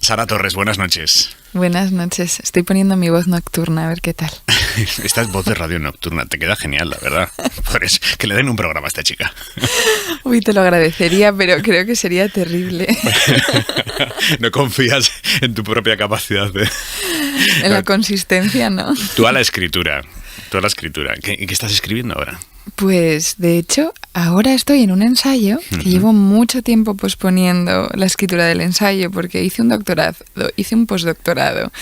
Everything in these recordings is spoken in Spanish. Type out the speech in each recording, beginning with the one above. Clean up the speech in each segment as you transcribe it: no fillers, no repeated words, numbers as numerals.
Sara Torres, buenas noches. Buenas noches. Estoy poniendo mi voz nocturna, a ver qué tal. Esta es voz de radio nocturna, te queda genial, la verdad. Por eso, que le den un programa a esta chica. Uy, te lo agradecería, pero creo que sería terrible. No confías en tu propia capacidad de... En la consistencia, ¿no? Tú a la escritura. ¿Qué estás escribiendo ahora? Pues, de hecho, ahora estoy en un ensayo que llevo mucho tiempo posponiendo la escritura del ensayo porque hice un postdoctorado.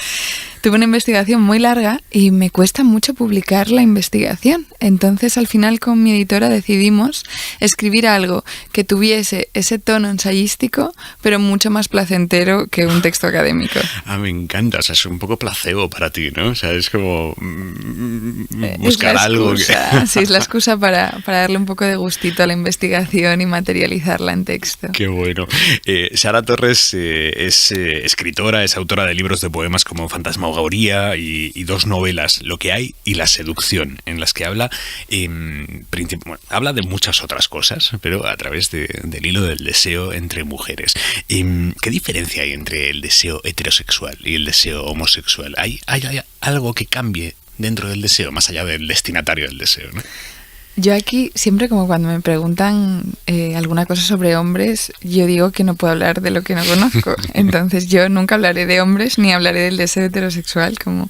Tuve una investigación muy larga y me cuesta mucho publicar la investigación. Entonces, al final, con mi editora decidimos escribir algo que tuviese ese tono ensayístico, pero mucho más placentero que un texto académico. Me encanta. O sea, es un poco placebo para ti, ¿no? O sea, es como buscar algo. Sí, es la excusa para darle un poco de gustito a la investigación y materializarla en texto. Qué bueno. Sara Torres es escritora, es autora de libros de poemas como Fantasmagoría y dos novelas, Lo que hay y La seducción, en las que habla de muchas otras cosas, pero a través del hilo del deseo entre mujeres. ¿Qué diferencia hay entre el deseo heterosexual y el deseo homosexual? ¿Hay algo que cambie dentro del deseo, más allá del destinatario del deseo, ¿no? Yo aquí, siempre como cuando me preguntan alguna cosa sobre hombres, yo digo que no puedo hablar de lo que no conozco. Entonces yo nunca hablaré de hombres ni hablaré del deseo heterosexual, como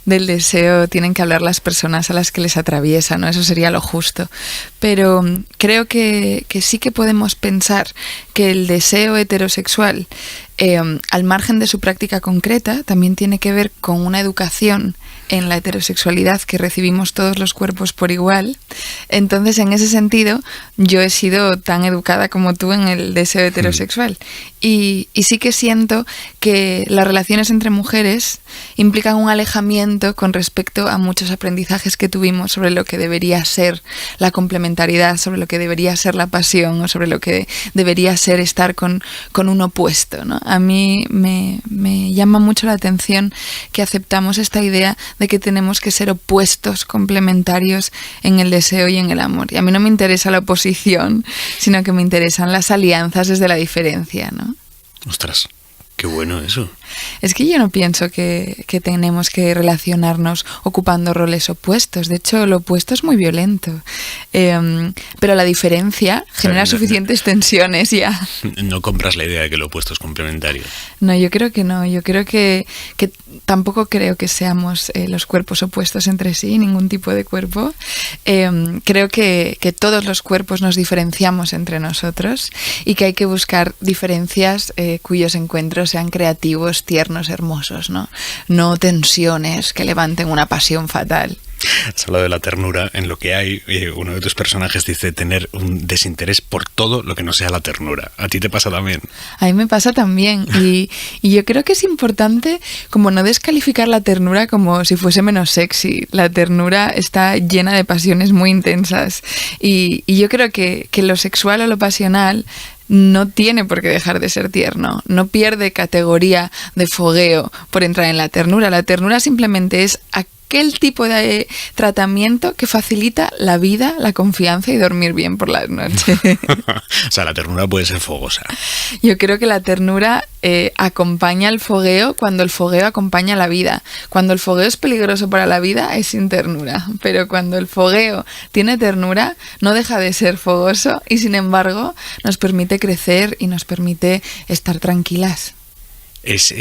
del deseo tienen que hablar las personas a las que les atraviesa, ¿no? Eso sería lo justo. Pero creo que sí que podemos pensar que el deseo heterosexual, al margen de su práctica concreta, también tiene que ver con una educación en la heterosexualidad que recibimos todos los cuerpos por igual. Entonces, en ese sentido, yo he sido tan educada como tú en el deseo heterosexual. Y sí que siento que las relaciones entre mujeres implican un alejamiento con respecto a muchos aprendizajes que tuvimos sobre lo que debería ser la complementariedad, sobre lo que debería ser la pasión o sobre lo que debería ser estar con un opuesto, ¿no? A mí me llama mucho la atención que aceptamos esta idea de que tenemos que ser opuestos complementarios en el deseo y en el amor. Y a mí no me interesa la oposición, sino que me interesan las alianzas desde la diferencia, ¿no? Ostras, qué bueno eso. Es que yo no pienso que tenemos que relacionarnos ocupando roles opuestos. De hecho, lo opuesto es muy violento. Pero la diferencia genera suficientes tensiones ya. No compras la idea de que lo opuesto es complementario. No, yo creo que no. Yo creo que tampoco creo que seamos los cuerpos opuestos entre sí, ningún tipo de cuerpo. Creo que todos los cuerpos nos diferenciamos entre nosotros y que hay que buscar diferencias cuyos encuentros sean creativos, tiernos, hermosos, ¿no? No tensiones que levanten una pasión fatal. Has hablado de la ternura. En Lo que hay, uno de tus personajes dice tener un desinterés por todo lo que no sea la ternura. ¿A ti te pasa también? A mí me pasa también. Y yo creo que es importante como no descalificar la ternura como si fuese menos sexy. La ternura está llena de pasiones muy intensas. Y yo creo que lo sexual o lo pasional no tiene por qué dejar de ser tierno, no pierde categoría de fogueo por entrar en la ternura. La ternura simplemente es aquel tipo de tratamiento que facilita la vida, la confianza y dormir bien por las noches. O sea, la ternura puede ser fogosa. Yo creo que la ternura acompaña el fogueo cuando el fogueo acompaña la vida. Cuando el fogueo es peligroso para la vida es sin ternura, pero cuando el fogueo tiene ternura no deja de ser fogoso y sin embargo nos permite crecer y nos permite estar tranquilas. ¿Es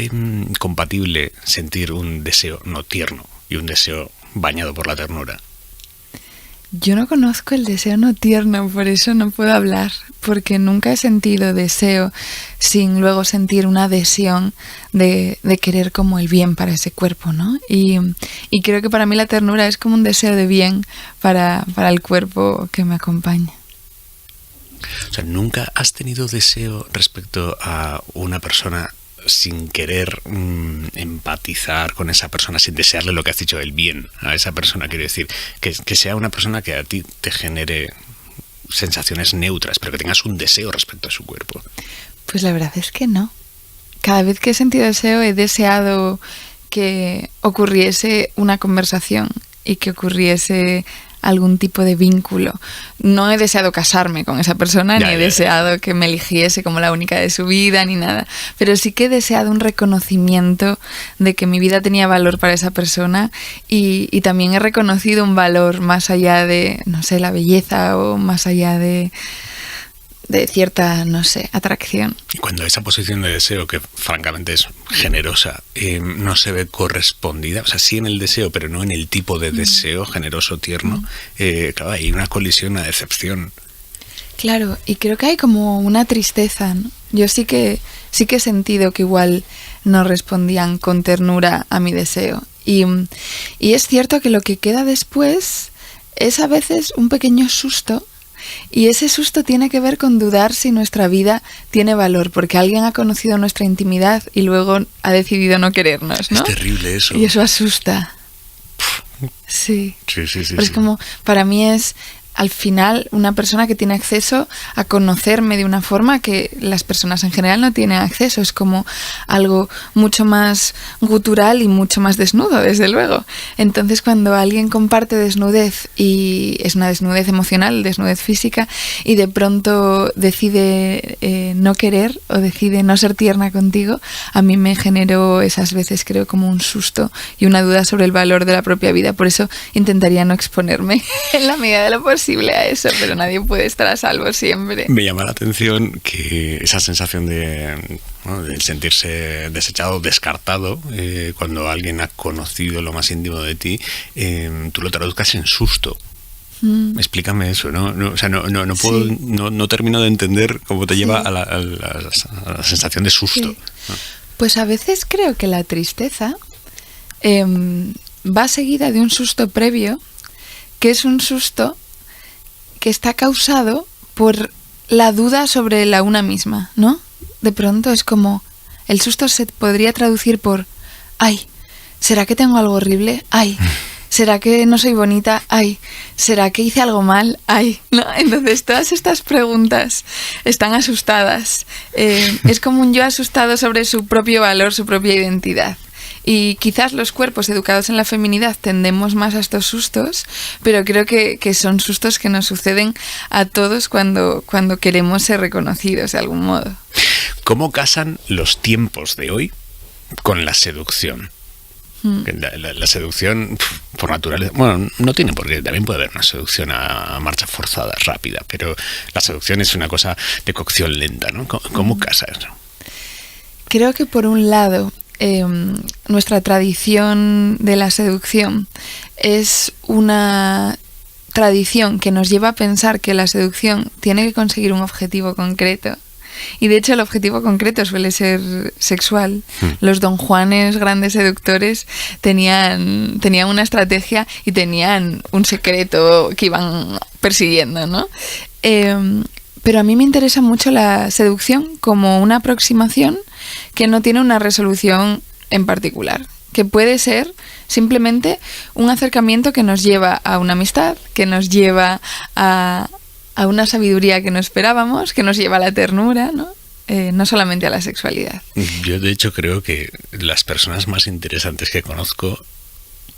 compatible sentir un deseo no tierno y un deseo bañado por la ternura? Yo no conozco el deseo no tierno, por eso no puedo hablar, porque nunca he sentido deseo sin luego sentir una adhesión de querer como el bien para ese cuerpo, ¿no? Y creo que para mí la ternura es como un deseo de bien para el cuerpo que me acompaña. O sea, ¿nunca has tenido deseo respecto a una persona sin querer empatizar con esa persona, sin desearle lo que has dicho, el bien a esa persona? Quiero decir, que sea una persona que a ti te genere sensaciones neutras, pero que tengas un deseo respecto a su cuerpo. Pues la verdad es que no. Cada vez que he sentido deseo, he deseado que ocurriese una conversación y que ocurriese algún tipo de vínculo. No he deseado casarme con esa persona, ni he deseado que me eligiese como la única de su vida, ni nada. Pero sí que he deseado un reconocimiento de que mi vida tenía valor para esa persona y también he reconocido un valor más allá de, no sé, la belleza o más allá de cierta, no sé, atracción. Y cuando esa posición de deseo, que francamente es generosa, no se ve correspondida, o sea, sí en el deseo, pero no en el tipo de deseo generoso, tierno, claro, hay una colisión, una decepción. Claro, y creo que hay como una tristeza, ¿no? Yo sí que he sentido que igual no respondían con ternura a mi deseo. Y es cierto que lo que queda después es a veces un pequeño susto. Y ese susto tiene que ver con dudar si nuestra vida tiene valor, porque alguien ha conocido nuestra intimidad y luego ha decidido no querernos, ¿no? Es terrible eso. Y eso asusta. Sí. Sí. Pero es como, para mí es, al final, una persona que tiene acceso a conocerme de una forma que las personas en general no tienen acceso. Es como algo mucho más gutural y mucho más desnudo, desde luego. Entonces, cuando alguien comparte desnudez, y es una desnudez emocional, desnudez física, y de pronto decide no querer o decide no ser tierna contigo, a mí me generó esas veces, creo, como un susto y una duda sobre el valor de la propia vida. Por eso intentaría no exponerme en la medida de lo posible a eso, pero nadie puede estar a salvo siempre. Me llama la atención que esa sensación de sentirse desechado, descartado, cuando alguien ha conocido lo más íntimo de ti, tú lo traduzcas en susto. Explícame eso, ¿no? O sea, no puedo, sí. no termino de entender cómo te lleva a la sensación de susto. Sí. Pues a veces creo que la tristeza va seguida de un susto previo, que es un susto que está causado por la duda sobre la una misma, ¿no? De pronto es como, el susto se podría traducir por, ay, ¿será que tengo algo horrible? Ay, ¿será que no soy bonita? Ay, ¿será que hice algo mal? Ay, ¿no? Entonces todas estas preguntas están asustadas. Es como un yo asustado sobre su propio valor, su propia identidad. Y quizás los cuerpos educados en la feminidad tendemos más a estos sustos, pero creo que son sustos que nos suceden a todos cuando queremos ser reconocidos de algún modo. ¿Cómo casan los tiempos de hoy con la seducción? La seducción, por naturaleza, bueno, no tiene por qué, también puede haber una seducción a marcha forzada, rápida, pero la seducción es una cosa de cocción lenta, ¿no? ¿Cómo casa eso? Creo que por un lado, nuestra tradición de la seducción es una tradición que nos lleva a pensar que la seducción tiene que conseguir un objetivo concreto. Y de hecho el objetivo concreto suele ser sexual. Los Don Juanes, grandes seductores, tenían una estrategia y tenían un secreto que iban persiguiendo, ¿no? Pero a mí me interesa mucho la seducción como una aproximación que no tiene una resolución en particular, que puede ser simplemente un acercamiento que nos lleva a una amistad, que nos lleva a una sabiduría que no esperábamos, que nos lleva a la ternura, ¿no? No solamente a la sexualidad. Yo de hecho creo que las personas más interesantes que conozco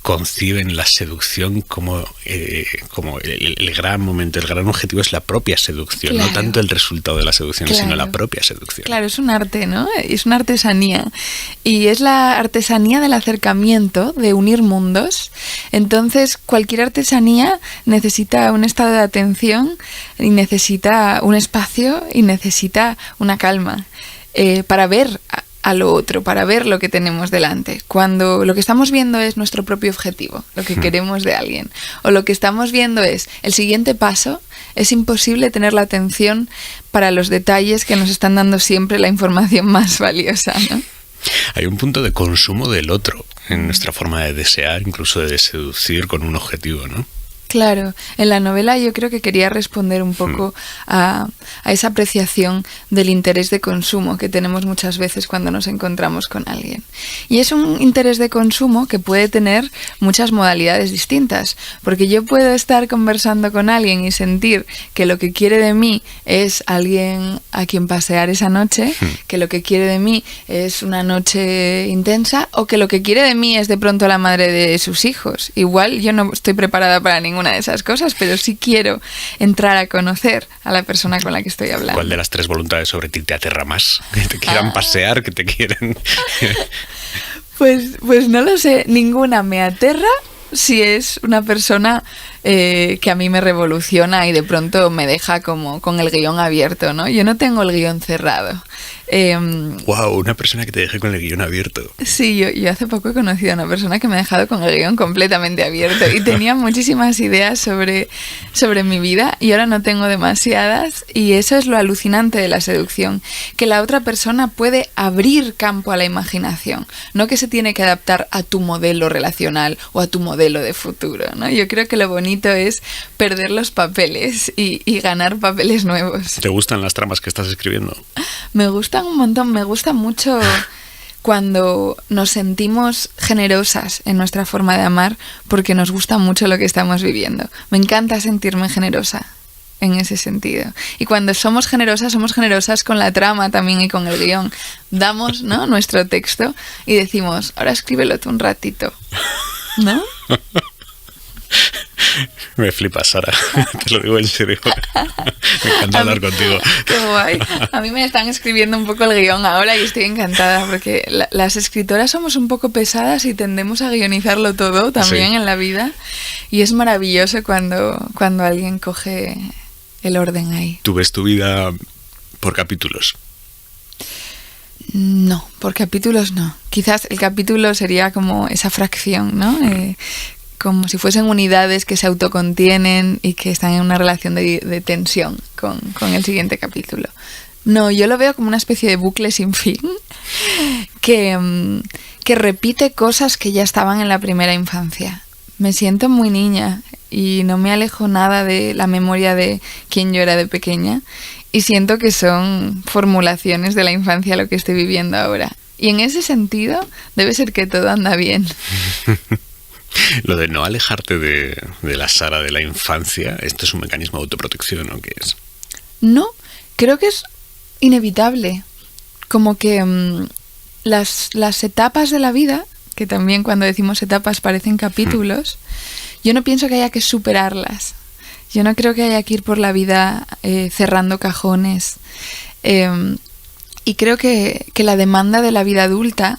conciben la seducción como el gran momento, el gran objetivo es la propia seducción, claro. No tanto el resultado de la seducción, claro. Sino la propia seducción. Claro, es un arte, ¿no? Es una artesanía. Y es la artesanía del acercamiento, de unir mundos. Entonces, cualquier artesanía necesita un estado de atención y necesita un espacio y necesita una calma para ver a lo otro, para ver lo que tenemos delante. Cuando lo que estamos viendo es nuestro propio objetivo, lo que queremos de alguien, o lo que estamos viendo es el siguiente paso, es imposible tener la atención para los detalles que nos están dando siempre la información más valiosa, ¿no? Hay un punto de consumo del otro en nuestra forma de desear, incluso de seducir con un objetivo, ¿no? Claro, en la novela yo creo que quería responder un poco a esa apreciación del interés de consumo que tenemos muchas veces cuando nos encontramos con alguien. Y es un interés de consumo que puede tener muchas modalidades distintas, porque yo puedo estar conversando con alguien y sentir que lo que quiere de mí es alguien a quien pasear esa noche, que lo que quiere de mí es una noche intensa, o que lo que quiere de mí es de pronto la madre de sus hijos. Igual yo no estoy preparada para ninguna ninguna de esas cosas, pero sí quiero entrar a conocer a la persona con la que estoy hablando. ¿Cuál de las 3 voluntades sobre ti te aterra más? Que te quieran pasear, que te quieren... Pues no lo sé, ninguna me aterra si es una persona que a mí me revoluciona y de pronto me deja como con el guión abierto, ¿no? Yo no tengo el guión cerrado. Wow, una persona que te deje con el guión abierto. Sí, yo hace poco he conocido a una persona que me ha dejado con el guión completamente abierto y tenía muchísimas ideas sobre mi vida y ahora no tengo demasiadas, y eso es lo alucinante de la seducción, que la otra persona puede abrir campo a la imaginación, no que se tiene que adaptar a tu modelo relacional o a tu modelo de futuro, ¿no? Yo creo que lo bonito es perder los papeles y ganar papeles nuevos. ¿Te gustan las tramas que estás escribiendo? Me gustan un montón, me gusta mucho cuando nos sentimos generosas en nuestra forma de amar porque nos gusta mucho lo que estamos viviendo. Me encanta sentirme generosa en ese sentido. Y cuando somos generosas con la trama también y con el guión. Damos, ¿no?, nuestro texto y decimos, ahora escríbelo tú un ratito, ¿no? Me flipas, Sara. Te lo digo en serio. Me encanta hablar contigo. Qué guay. A mí me están escribiendo un poco el guión ahora y estoy encantada porque las escritoras somos un poco pesadas y tendemos a guionizarlo todo también, sí, en la vida. Y es maravilloso cuando alguien coge el orden ahí. ¿Tú ves tu vida por capítulos? No, por capítulos no. Quizás el capítulo sería como esa fracción, ¿no? Como si fuesen unidades que se autocontienen y que están en una relación de tensión con el siguiente capítulo. No, yo lo veo como una especie de bucle sin fin que repite cosas que ya estaban en la primera infancia. Me siento muy niña y no me alejo nada de la memoria de quién yo era de pequeña y siento que son formulaciones de la infancia lo que estoy viviendo ahora. Y en ese sentido debe ser que todo anda bien. Lo de no alejarte de la Sara de la infancia, ¿esto es un mecanismo de autoprotección o qué es? No, creo que es inevitable. Como que las etapas de la vida, que también cuando decimos etapas parecen capítulos, yo no pienso que haya que superarlas. Yo no creo que haya que ir por la vida cerrando cajones. Y creo que la demanda de la vida adulta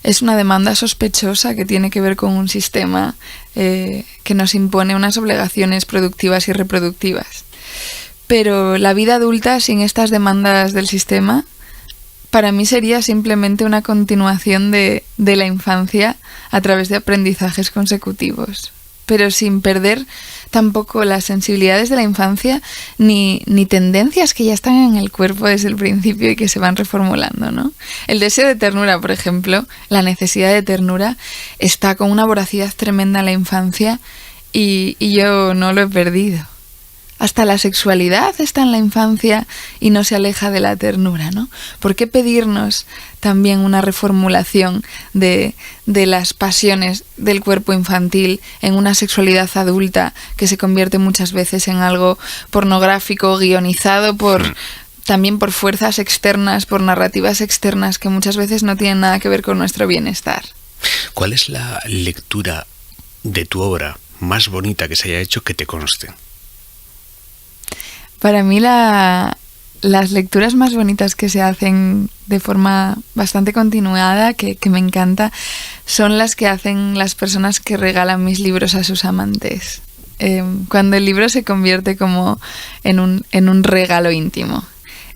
es una demanda sospechosa que tiene que ver con un sistema que nos impone unas obligaciones productivas y reproductivas. Pero la vida adulta sin estas demandas del sistema, para mí sería simplemente una continuación de la infancia a través de aprendizajes consecutivos, pero sin perder tampoco las sensibilidades de la infancia ni tendencias que ya están en el cuerpo desde el principio y que se van reformulando, ¿no? El deseo de ternura, por ejemplo, la necesidad de ternura, está con una voracidad tremenda en la infancia y yo no lo he perdido. Hasta la sexualidad está en la infancia y no se aleja de la ternura, ¿no? ¿Por qué pedirnos también una reformulación de las pasiones del cuerpo infantil en una sexualidad adulta que se convierte muchas veces en algo pornográfico, guionizado también por fuerzas externas, por narrativas externas que muchas veces no tienen nada que ver con nuestro bienestar? ¿Cuál es la lectura de tu obra más bonita que se haya hecho que te conste? Para mí las lecturas más bonitas que se hacen de forma bastante continuada, que me encanta, son las que hacen las personas que regalan mis libros a sus amantes. Cuando el libro se convierte como en un regalo íntimo.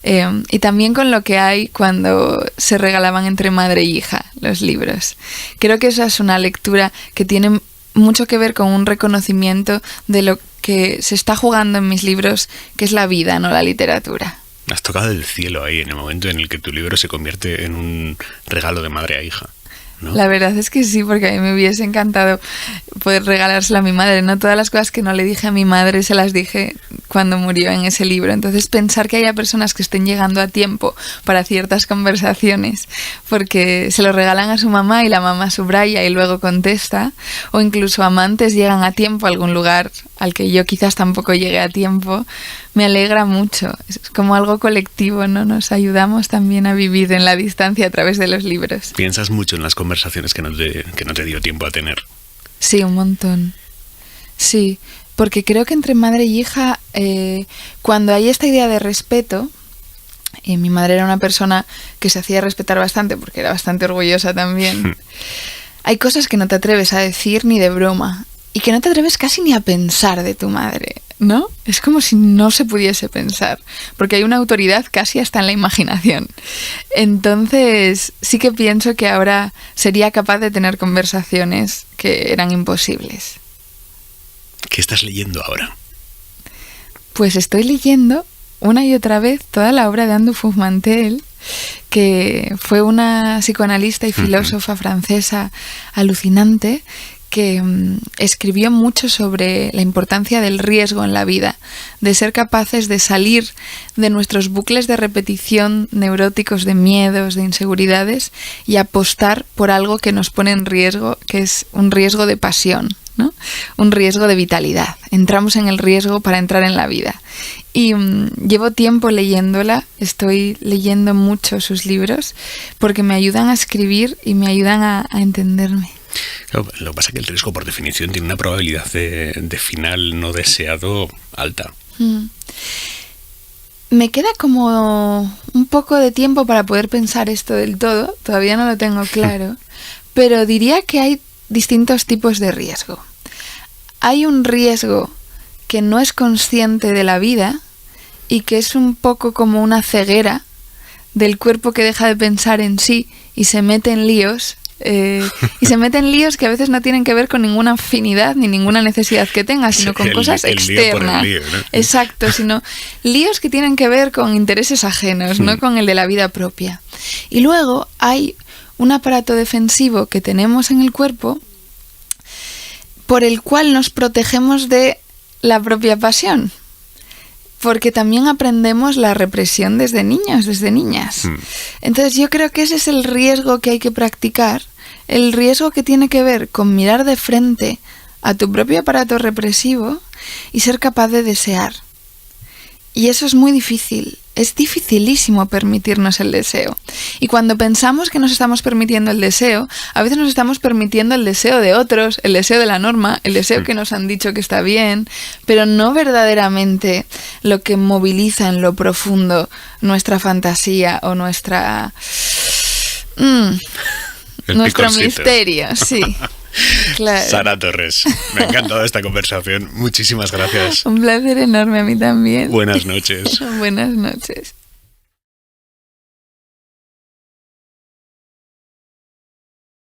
Y también con lo que hay cuando se regalaban entre madre e hija los libros. Creo que esa es una lectura que tiene mucho que ver con un reconocimiento de lo que se está jugando en mis libros, que es la vida, no la literatura. Has tocado el cielo ahí, en el momento en el que tu libro se convierte en un regalo de madre a hija, ¿no? La verdad es que sí, porque a mí me hubiese encantado poder regalárselo a mi madre. No todas las cosas que no le dije a mi madre se las dije cuando murió en ese libro. Entonces pensar que haya personas que estén llegando a tiempo para ciertas conversaciones porque se lo regalan a su mamá y la mamá subraya y luego contesta, o incluso amantes llegan a tiempo a algún lugar al que yo quizás tampoco llegué a tiempo, me alegra mucho. Es como algo colectivo, ¿no? Nos ayudamos también a vivir en la distancia a través de los libros. ¿Piensas mucho en las conversaciones que no te dio tiempo a tener? Sí, un montón. Sí, porque creo que entre madre y hija, cuando hay esta idea de respeto, y mi madre era una persona que se hacía respetar bastante porque era bastante orgullosa también, hay cosas que no te atreves a decir ni de broma y que no te atreves casi ni a pensar de tu madre, ¿no? Es como si no se pudiese pensar, porque hay una autoridad casi hasta en la imaginación. Entonces sí que pienso que ahora sería capaz de tener conversaciones que eran imposibles. ¿Qué estás leyendo ahora? Pues estoy leyendo una y otra vez toda la obra de Anne Dufour-Mantel, que fue una psicoanalista y filósofa francesa alucinante, que escribió mucho sobre la importancia del riesgo en la vida, de ser capaces de salir de nuestros bucles de repetición neuróticos, de miedos, de inseguridades, y apostar por algo que nos pone en riesgo, que es un riesgo de pasión, ¿no? Un riesgo de vitalidad. Entramos en el riesgo para entrar en la vida. Y llevo tiempo leyéndola, estoy leyendo mucho sus libros, porque me ayudan a escribir y me ayudan a entenderme. Lo que pasa es que el riesgo, por definición, tiene una probabilidad de final no deseado alta. Me queda como un poco de tiempo para poder pensar esto del todo, todavía no lo tengo claro, pero diría que hay distintos tipos de riesgo. Hay un riesgo que no es consciente de la vida y que es un poco como una ceguera del cuerpo que deja de pensar en sí y se mete en líos. Y se mete en líos que a veces no tienen que ver con ninguna afinidad ni ninguna necesidad que tenga, sino con cosas externas. Lío, ¿no? Exacto, sino líos que tienen que ver con intereses ajenos, no con el de la vida propia. Y luego hay un aparato defensivo que tenemos en el cuerpo por el cual nos protegemos de la propia pasión. Porque también aprendemos la represión desde niños, desde niñas. Entonces yo creo que ese es el riesgo que hay que practicar, el riesgo que tiene que ver con mirar de frente a tu propio aparato represivo y ser capaz de desear. Y eso es muy difícil, es dificilísimo permitirnos el deseo. Y cuando pensamos que nos estamos permitiendo el deseo, a veces nos estamos permitiendo el deseo de otros, el deseo de la norma, el deseo que nos han dicho que está bien, pero no verdaderamente lo que moviliza en lo profundo nuestra fantasía o nuestro misterio, sí. Claro. Sara Torres, me ha encantado esta conversación. Muchísimas gracias. Un placer enorme, a mí también. Buenas noches. Buenas noches.